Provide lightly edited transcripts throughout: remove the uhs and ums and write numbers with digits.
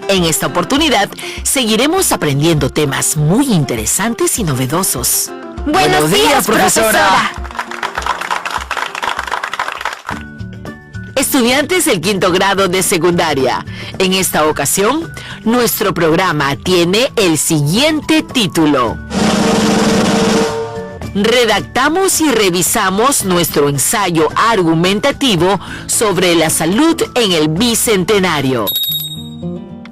En esta oportunidad, seguiremos aprendiendo temas muy interesantes y novedosos. Buenos días, profesora. Estudiantes del quinto grado de secundaria, en esta ocasión, nuestro programa tiene el siguiente título. Redactamos y revisamos nuestro ensayo argumentativo sobre la salud en el Bicentenario.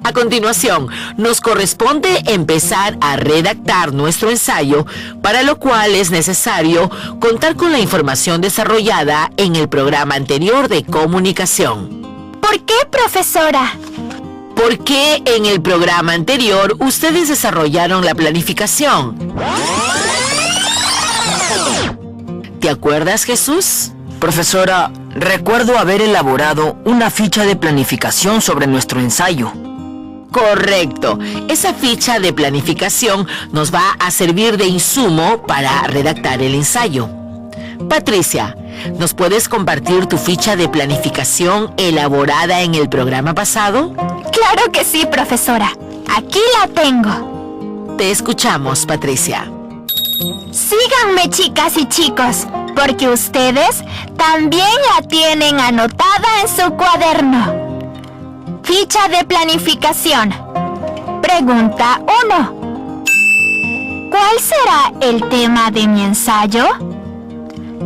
A continuación, nos corresponde empezar a redactar nuestro ensayo, para lo cual es necesario contar con la información desarrollada en el programa anterior de comunicación. ¿Por qué, profesora? Porque en el programa anterior ustedes desarrollaron la planificación. ¿Te acuerdas, Jesús? Profesora, recuerdo haber elaborado una ficha de planificación sobre nuestro ensayo. Correcto. Esa ficha de planificación nos va a servir de insumo para redactar el ensayo. Patricia, ¿nos puedes compartir tu ficha de planificación elaborada en el programa pasado? Claro que sí, profesora. Aquí la tengo. Te escuchamos, Patricia. Síganme, chicas y chicos, porque ustedes también la tienen anotada en su cuaderno. Ficha de planificación. Pregunta 1. ¿Cuál será el tema de mi ensayo?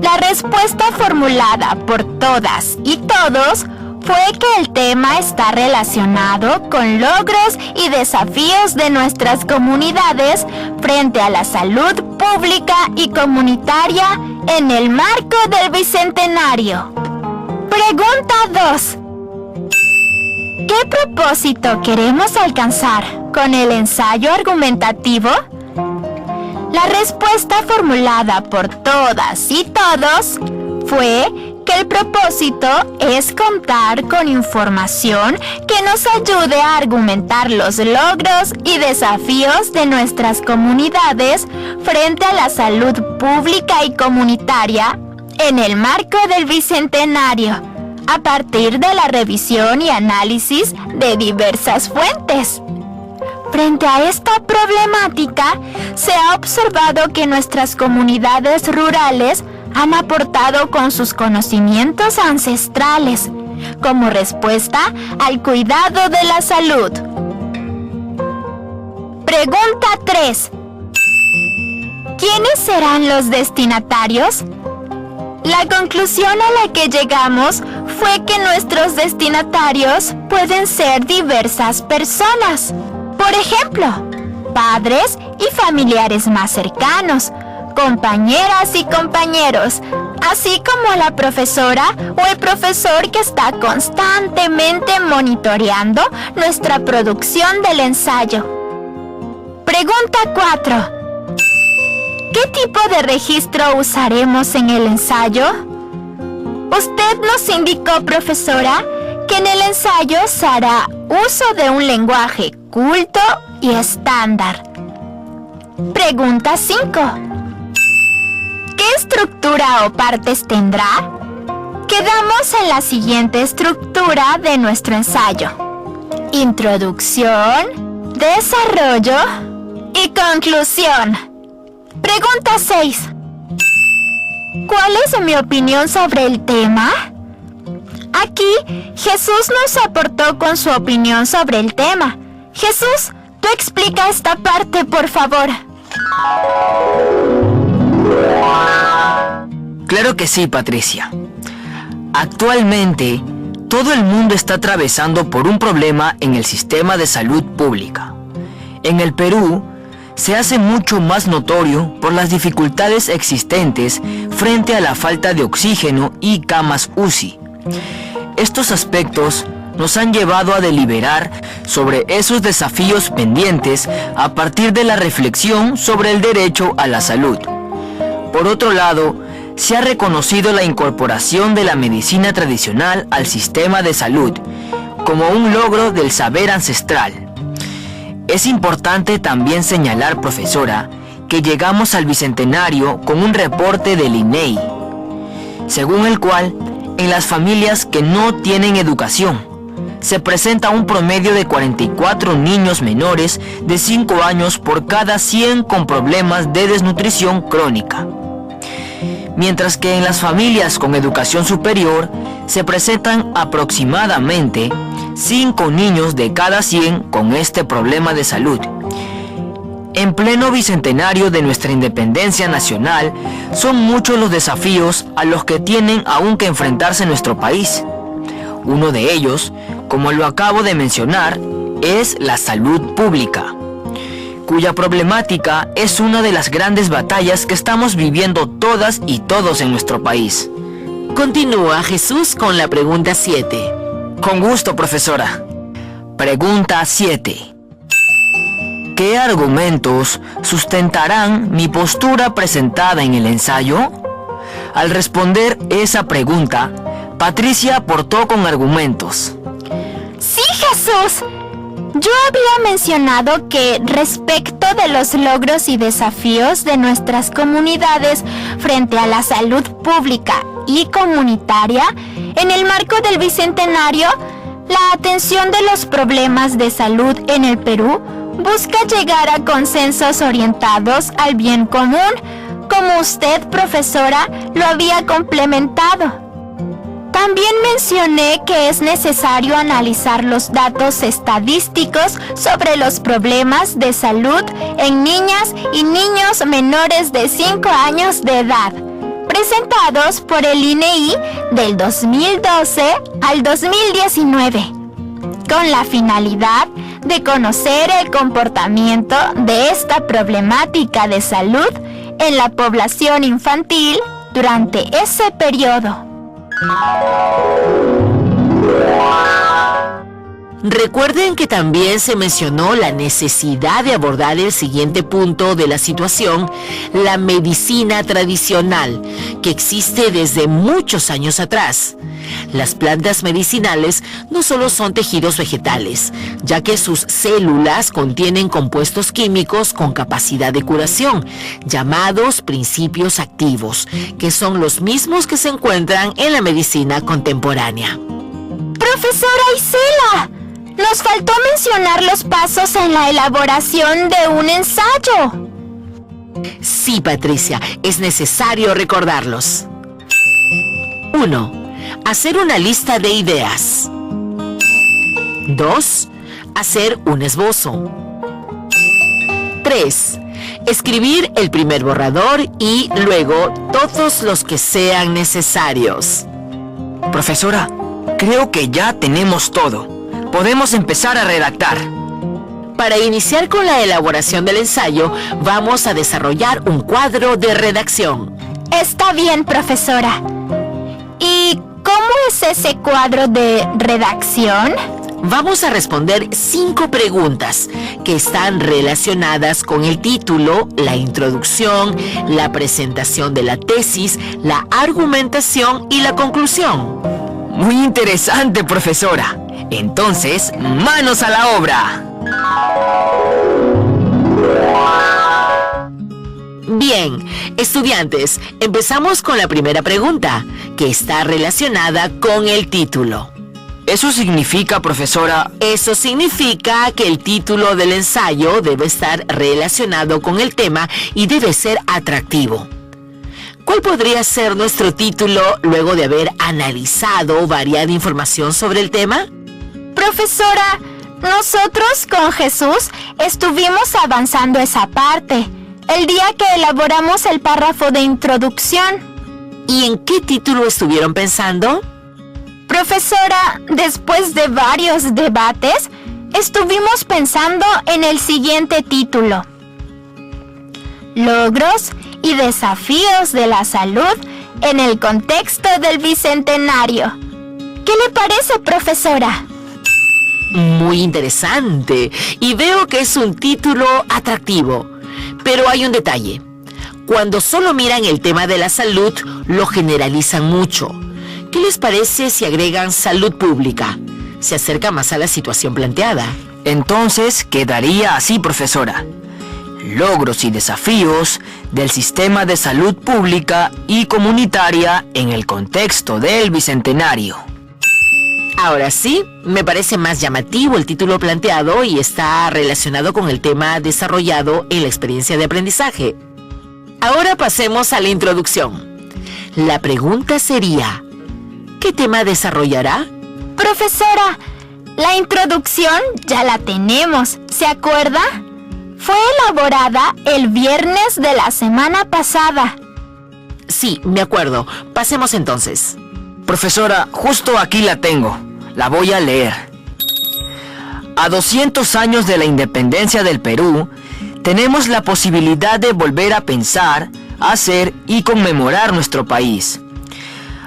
La respuesta formulada por todas y todos fue que el tema está relacionado con logros y desafíos de nuestras comunidades frente a la salud pública y comunitaria en el marco del Bicentenario. Pregunta 2. ¿Qué propósito queremos alcanzar con el ensayo argumentativo? La respuesta formulada por todas y todos fue que el propósito es contar con información que nos ayude a argumentar los logros y desafíos de nuestras comunidades frente a la salud pública y comunitaria en el marco del Bicentenario, a partir de la revisión y análisis de diversas fuentes. Frente a esta problemática, se ha observado que nuestras comunidades rurales han aportado con sus conocimientos ancestrales como respuesta al cuidado de la salud. Pregunta 3. ¿Quiénes serán los destinatarios? La conclusión a la que llegamos fue que nuestros destinatarios pueden ser diversas personas. Por ejemplo, padres y familiares más cercanos, compañeras y compañeros, así como la profesora o el profesor que está constantemente monitoreando nuestra producción del ensayo. Pregunta 4. ¿Qué tipo de registro usaremos en el ensayo? Usted nos indicó, profesora, que en el ensayo se hará uso de un lenguaje culto y estándar. Pregunta 5. ¿Qué estructura o partes tendrá? Quedamos en la siguiente estructura de nuestro ensayo: introducción, desarrollo y conclusión. Pregunta 6. ¿Cuál es mi opinión sobre el tema? Aquí, Jesús nos aportó con su opinión sobre el tema. Jesús, tú explica esta parte, por favor. Claro que sí, Patricia. Actualmente, todo el mundo está atravesando por un problema en el sistema de salud pública. En el Perú, se hace mucho más notorio por las dificultades existentes frente a la falta de oxígeno y camas UCI. Estos aspectos nos han llevado a deliberar sobre esos desafíos pendientes a partir de la reflexión sobre el derecho a la salud. Por otro lado, se ha reconocido la incorporación de la medicina tradicional al sistema de salud como un logro del saber ancestral. Es importante también señalar, profesora, que llegamos al Bicentenario con un reporte del INEI, según el cual, en las familias que no tienen educación, se presenta un promedio de 44 niños menores de 5 años por cada 100 con problemas de desnutrición crónica. Mientras que en las familias con educación superior se presentan aproximadamente 5 niños de cada 100 con este problema de salud. En pleno bicentenario de nuestra independencia nacional, son muchos los desafíos a los que tienen aún que enfrentarse nuestro país. Uno de ellos, como lo acabo de mencionar, es la salud pública, cuya problemática es una de las grandes batallas que estamos viviendo todas y todos en nuestro país. Continúa Jesús con la pregunta 7. Con gusto, profesora. Pregunta 7. ¿Qué argumentos sustentarán mi postura presentada en el ensayo? Al responder esa pregunta, Patricia aportó con argumentos. ¡Sí, Jesús! Yo había mencionado que respecto de los logros y desafíos de nuestras comunidades frente a la salud pública y comunitaria, en el marco del Bicentenario, la atención de los problemas de salud en el Perú busca llegar a consensos orientados al bien común, como usted, profesora, lo había complementado. También mencioné que es necesario analizar los datos estadísticos sobre los problemas de salud en niñas y niños menores de 5 años de edad, presentados por el INEI del 2012 al 2019, con la finalidad de conocer el comportamiento de esta problemática de salud en la población infantil durante ese periodo. Recuerden que también se mencionó la necesidad de abordar el siguiente punto de la situación, la medicina tradicional, que existe desde muchos años atrás. Las plantas medicinales no solo son tejidos vegetales, ya que sus células contienen compuestos químicos con capacidad de curación, llamados principios activos, que son los mismos que se encuentran en la medicina contemporánea. ¡Profesora Isela! Nos faltó mencionar los pasos en la elaboración de un ensayo. Sí, Patricia, es necesario recordarlos. 1. Hacer una lista de ideas. 2. Hacer un esbozo. 3. Escribir el primer borrador y luego todos los que sean necesarios. Profesora, creo que ya tenemos todo. Podemos empezar a redactar. Para iniciar con la elaboración del ensayo, vamos a desarrollar un cuadro de redacción. Está bien, profesora. ¿Y cómo es ese cuadro de redacción? Vamos a responder 5 preguntas que están relacionadas con el título, la introducción, la presentación de la tesis, la argumentación y la conclusión. Muy interesante, profesora. Entonces, ¡manos a la obra! Bien, estudiantes, empezamos con la primera pregunta, que está relacionada con el título. ¿Eso significa, profesora? Eso significa que el título del ensayo debe estar relacionado con el tema y debe ser atractivo. ¿Cuál podría ser nuestro título luego de haber analizado variada información sobre el tema? Profesora, nosotros con Jesús estuvimos avanzando esa parte, el día que elaboramos el párrafo de introducción. ¿Y en qué título estuvieron pensando? Profesora, después de varios debates, estuvimos pensando en el siguiente título: Logros y desafíos de la salud en el contexto del Bicentenario. ¿Qué le parece, profesora? Muy interesante, y veo que es un título atractivo. Pero hay un detalle. Cuando solo miran el tema de la salud, lo generalizan mucho. ¿Qué les parece si agregan salud pública? Se acerca más a la situación planteada. Entonces quedaría así, profesora: logros y desafíos del sistema de salud pública y comunitaria en el contexto del Bicentenario. Ahora sí, me parece más llamativo el título planteado y está relacionado con el tema desarrollado en la experiencia de aprendizaje. Ahora pasemos a la introducción. La pregunta sería, ¿qué tema desarrollará? Profesora, la introducción ya la tenemos, ¿se acuerda? Fue elaborada el viernes de la semana pasada. Sí, me acuerdo. Pasemos entonces. Profesora, justo aquí la tengo. La voy a leer. A 200 años de la independencia del Perú, tenemos la posibilidad de volver a pensar, hacer y conmemorar nuestro país.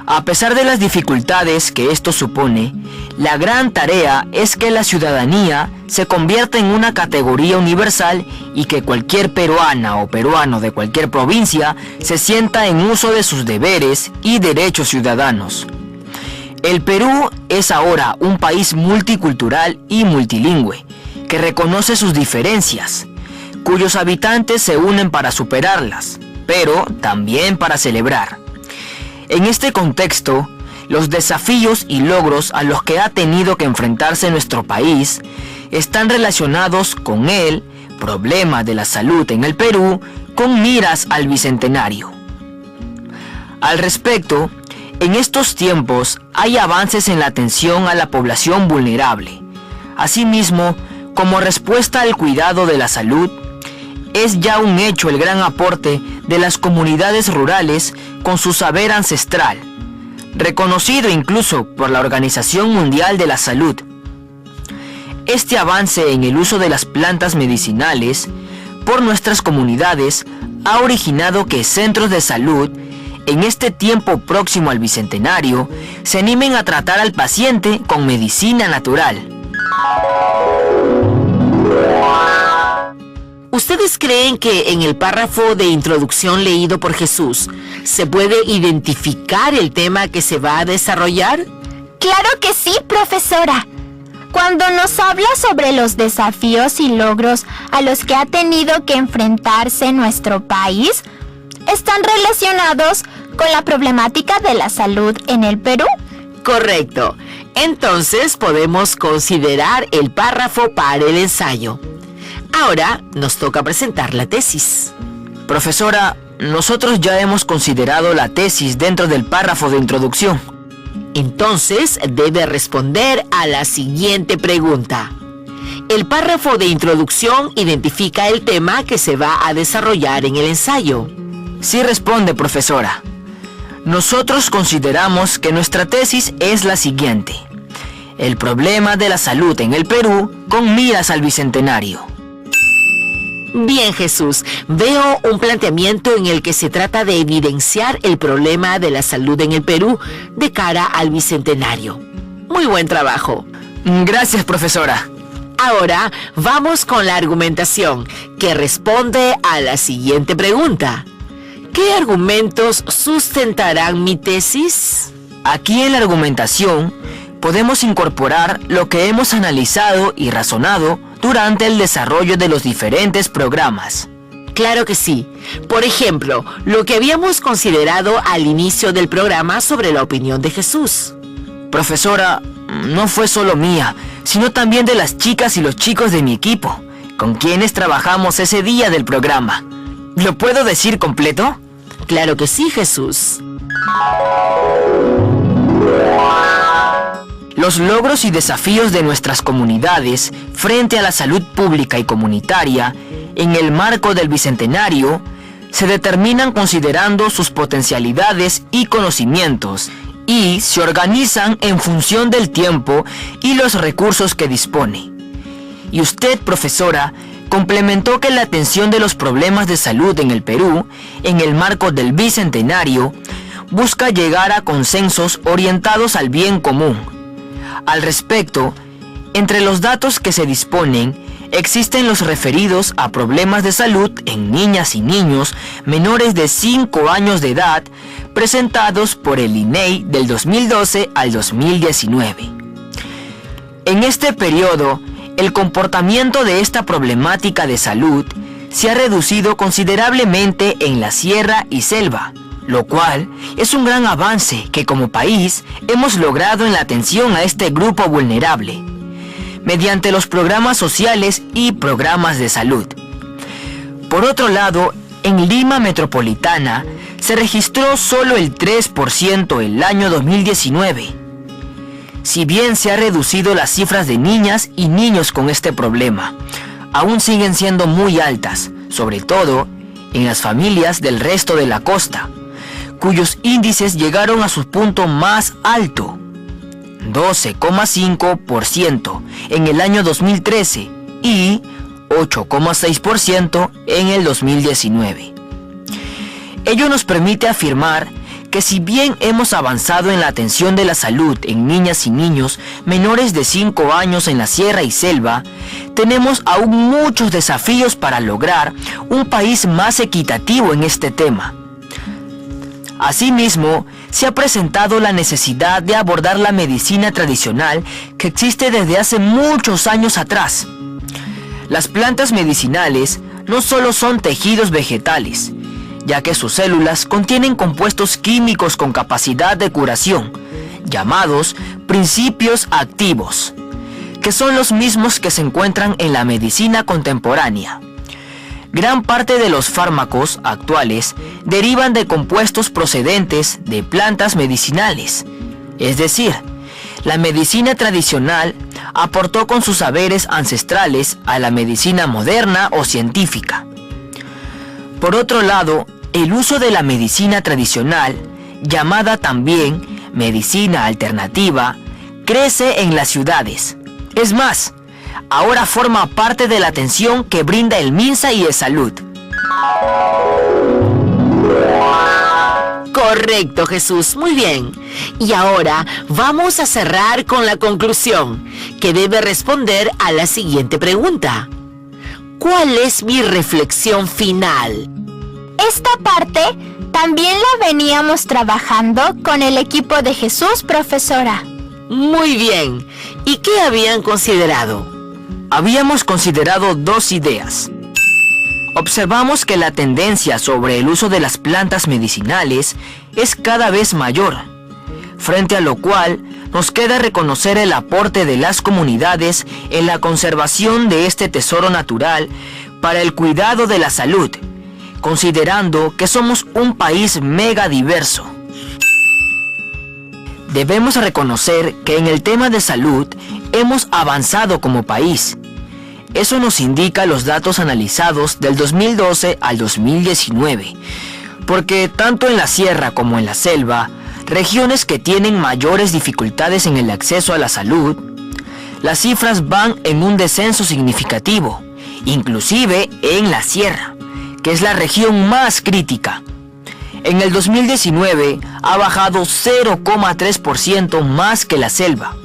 A pesar de las dificultades que esto supone, la gran tarea es que la ciudadanía se convierta en una categoría universal y que cualquier peruana o peruano de cualquier provincia se sienta en uso de sus deberes y derechos ciudadanos. El Perú es ahora un país multicultural y multilingüe, que reconoce sus diferencias, cuyos habitantes se unen para superarlas, pero también para celebrar. En este contexto, los desafíos y logros a los que ha tenido que enfrentarse nuestro país están relacionados con el problema de la salud en el Perú con miras al Bicentenario. Al respecto, en estos tiempos hay avances en la atención a la población vulnerable. Asimismo, como respuesta al cuidado de la salud, es ya un hecho el gran aporte de las comunidades rurales con su saber ancestral, reconocido incluso por la Organización Mundial de la Salud. Este avance en el uso de las plantas medicinales por nuestras comunidades ha originado que centros de salud, en este tiempo próximo al Bicentenario, se animen a tratar al paciente con medicina natural. ¿Ustedes creen que en el párrafo de introducción leído por Jesús se puede identificar el tema que se va a desarrollar? Claro que sí, profesora. Cuando nos habla sobre los desafíos y logros a los que ha tenido que enfrentarse nuestro país, ¿están relacionados con la problemática de la salud en el Perú? Correcto. Entonces podemos considerar el párrafo para el ensayo. Ahora nos toca presentar la tesis. Profesora, nosotros ya hemos considerado la tesis dentro del párrafo de introducción. Entonces debe responder a la siguiente pregunta. El párrafo de introducción identifica el tema que se va a desarrollar en el ensayo. Sí responde, profesora. Nosotros consideramos que nuestra tesis es la siguiente: el problema de la salud en el Perú con miras al Bicentenario. Bien, Jesús, veo un planteamiento en el que se trata de evidenciar el problema de la salud en el Perú de cara al Bicentenario. Muy buen trabajo. Gracias, profesora. Ahora vamos con la argumentación, que responde a la siguiente pregunta. ¿Qué argumentos sustentarán mi tesis? Aquí en la argumentación podemos incorporar lo que hemos analizado y razonado durante el desarrollo de los diferentes programas. Claro que sí. Por ejemplo, lo que habíamos considerado al inicio del programa sobre la opinión de Jesús. Profesora, no fue solo mía, sino también de las chicas y los chicos de mi equipo, con quienes trabajamos ese día del programa. ¿Lo puedo decir completo? Claro que sí, Jesús. Los logros y desafíos de nuestras comunidades frente a la salud pública y comunitaria en el marco del Bicentenario se determinan considerando sus potencialidades y conocimientos y se organizan en función del tiempo y los recursos que dispone. Y usted, profesora, complementó que la atención de los problemas de salud en el Perú, en el marco del Bicentenario, busca llegar a consensos orientados al bien común. Al respecto, entre los datos que se disponen, existen los referidos a problemas de salud en niñas y niños menores de 5 años de edad, presentados por el INEI del 2012 al 2019. En este periodo, el comportamiento de esta problemática de salud se ha reducido considerablemente en la sierra y selva, lo cual es un gran avance que como país hemos logrado en la atención a este grupo vulnerable, mediante los programas sociales y programas de salud. Por otro lado, en Lima Metropolitana se registró solo el 3% el año 2019. Si bien se ha reducido las cifras de niñas y niños con este problema, aún siguen siendo muy altas, sobre todo en las familias del resto de la costa, cuyos índices llegaron a su punto más alto, 12,5% en el año 2013 y 8,6% en el 2019. Ello nos permite afirmar que si bien hemos avanzado en la atención de la salud en niñas y niños menores de 5 años en la sierra y selva, tenemos aún muchos desafíos para lograr un país más equitativo en este tema. Asimismo, se ha presentado la necesidad de abordar la medicina tradicional que existe desde hace muchos años atrás. Las plantas medicinales no solo son tejidos vegetales, ya que sus células contienen compuestos químicos con capacidad de curación, llamados principios activos, que son los mismos que se encuentran en la medicina contemporánea. Gran parte de los fármacos actuales derivan de compuestos procedentes de plantas medicinales, es decir, la medicina tradicional aportó con sus saberes ancestrales a la medicina moderna o científica. Por otro lado, el uso de la medicina tradicional, llamada también medicina alternativa, crece en las ciudades. Es más, ahora forma parte de la atención que brinda el MINSA y ESalud. Correcto, Jesús, muy bien. Y ahora vamos a cerrar con la conclusión, que debe responder a la siguiente pregunta. ¿Cuál es mi reflexión final? Esta parte también la veníamos trabajando con el equipo de Jesús, profesora. Muy bien. ¿Y qué habían considerado? Habíamos considerado dos ideas. Observamos que la tendencia sobre el uso de las plantas medicinales es cada vez mayor, frente a lo cual nos queda reconocer el aporte de las comunidades en la conservación de este tesoro natural para el cuidado de la salud, considerando que somos un país mega diverso. Debemos reconocer que en el tema de salud hemos avanzado como país. Eso nos indica los datos analizados del 2012 al 2019, porque tanto en la sierra como en la selva, regiones que tienen mayores dificultades en el acceso a la salud, las cifras van en un descenso significativo, inclusive en la sierra, que es la región más crítica. En el 2019 ha bajado 0,3% más que la selva.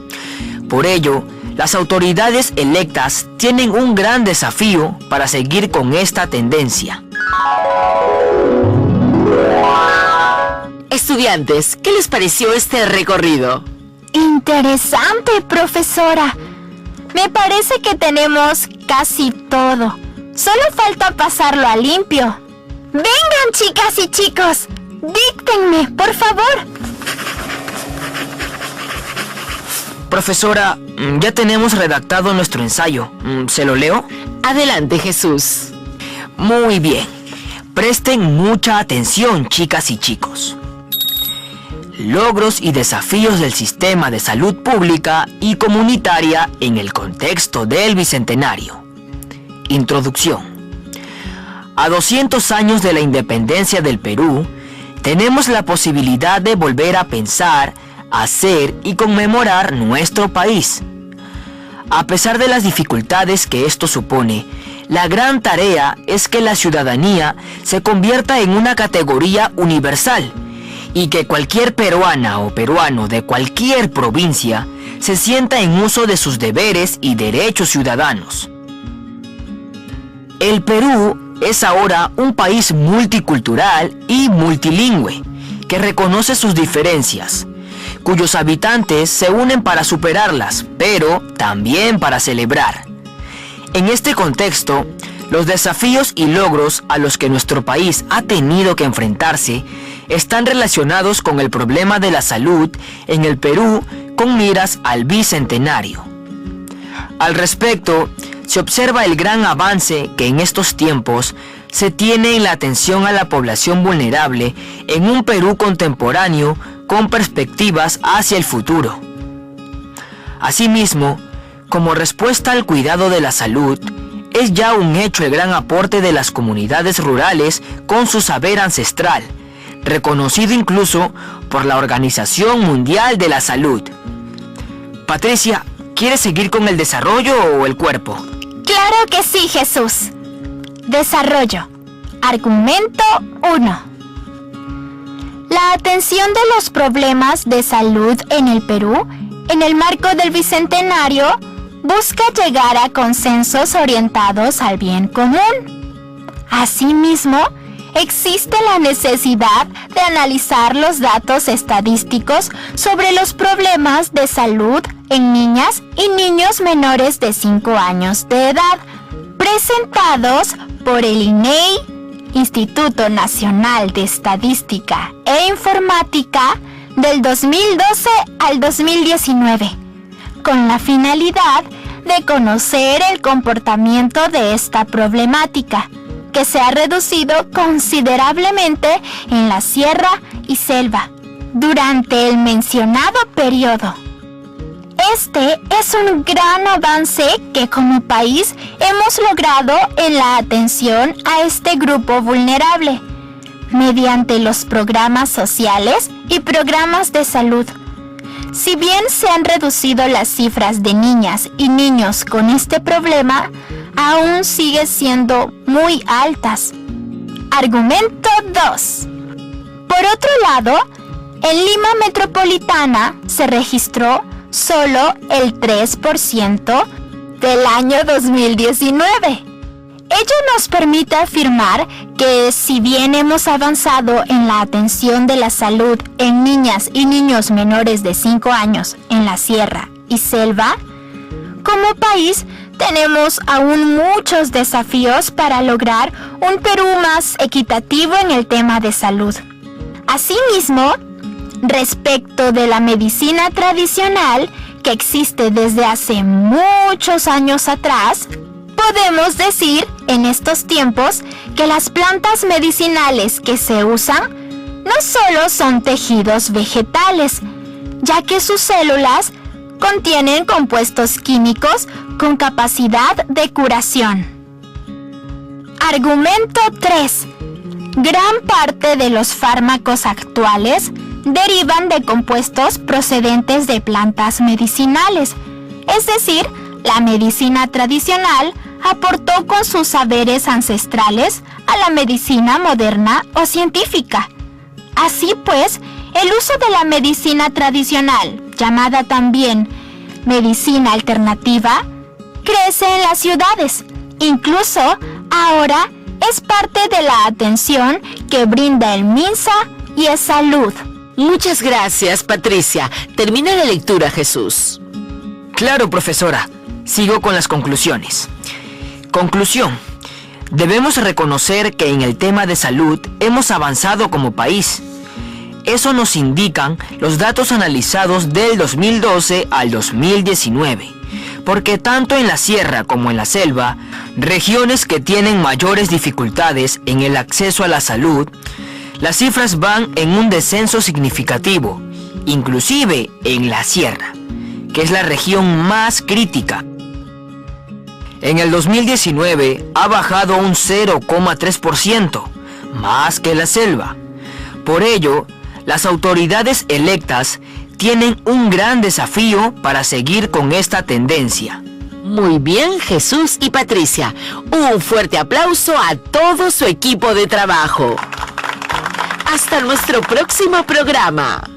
Por ello, las autoridades electas tienen un gran desafío para seguir con esta tendencia. Estudiantes, ¿qué les pareció este recorrido? Interesante, profesora. Me parece que tenemos casi todo. Solo falta pasarlo a limpio. Vengan, chicas y chicos. Díctenme, por favor. Profesora, ya tenemos redactado nuestro ensayo. ¿Se lo leo? Adelante, Jesús. Muy bien. Presten mucha atención, chicas y chicos. Logros y desafíos del sistema de salud pública y comunitaria en el contexto del Bicentenario. Introducción. A 200 años de la independencia del Perú, tenemos la posibilidad de volver a pensar, hacer y conmemorar nuestro país. A pesar de las dificultades que esto supone, la gran tarea es que la ciudadanía se convierta en una categoría universal y que cualquier peruana o peruano de cualquier provincia se sienta en uso de sus deberes y derechos ciudadanos. El Perú es ahora un país multicultural y multilingüe que reconoce sus diferencias, cuyos habitantes se unen para superarlas, pero también para celebrar. En este contexto, los desafíos y logros a los que nuestro país ha tenido que enfrentarse están relacionados con el problema de la salud en el Perú con miras al bicentenario. Al respecto, se observa el gran avance que en estos tiempos se tiene en la atención a la población vulnerable en un Perú contemporáneo con perspectivas hacia el futuro. Asimismo, como respuesta al cuidado de la salud, es ya un hecho el gran aporte de las comunidades rurales con su saber ancestral, reconocido incluso por la Organización Mundial de la Salud. Patricia, ¿quieres seguir con el desarrollo o el cuerpo? Claro que sí, Jesús. Desarrollo. Argumento 1. La atención de los problemas de salud en el Perú, en el marco del Bicentenario, busca llegar a consensos orientados al bien común. Asimismo, existe la necesidad de analizar los datos estadísticos sobre los problemas de salud en niñas y niños menores de 5 años de edad, presentados por el INEI, Instituto Nacional de Estadística e Informática, del 2012 al 2019, con la finalidad de conocer el comportamiento de esta problemática, que se ha reducido considerablemente en la sierra y selva durante el mencionado periodo. Este es un gran avance que como país hemos logrado en la atención a este grupo vulnerable, mediante los programas sociales y programas de salud. Si bien se han reducido las cifras de niñas y niños con este problema, aún sigue siendo muy altas. Argumento 2. Por otro lado, en Lima Metropolitana se registró solo el 3% del año 2019. Ello nos permite afirmar que si bien hemos avanzado en la atención de la salud en niñas y niños menores de 5 años en la sierra y selva, como país tenemos aún muchos desafíos para lograr un Perú más equitativo en el tema de salud. Asimismo, respecto de la medicina tradicional que existe desde hace muchos años atrás, podemos decir en estos tiempos que las plantas medicinales que se usan no solo son tejidos vegetales, ya que sus células contienen compuestos químicos con capacidad de curación. Argumento 3. Gran parte de los fármacos actuales derivan de compuestos procedentes de plantas medicinales, es decir, la medicina tradicional aportó con sus saberes ancestrales a la medicina moderna o científica. Así pues, el uso de la medicina tradicional, llamada también medicina alternativa, crece en las ciudades. Incluso ahora es parte de la atención que brinda el MINSA y el Salud. Muchas gracias, Patricia. Termina la lectura, Jesús. Claro, profesora. Sigo con las conclusiones. Conclusión. Debemos reconocer que en el tema de salud hemos avanzado como país. Eso nos indican los datos analizados del 2012 al 2019, porque tanto en la sierra como en la selva, regiones que tienen mayores dificultades en el acceso a la salud, las cifras van en un descenso significativo, inclusive en la sierra, que es la región más crítica. En el 2019 ha bajado un 0,3%, más que la selva. Por ello, las autoridades electas tienen un gran desafío para seguir con esta tendencia. Muy bien, Jesús y Patricia. Un fuerte aplauso a todo su equipo de trabajo. Hasta nuestro próximo programa.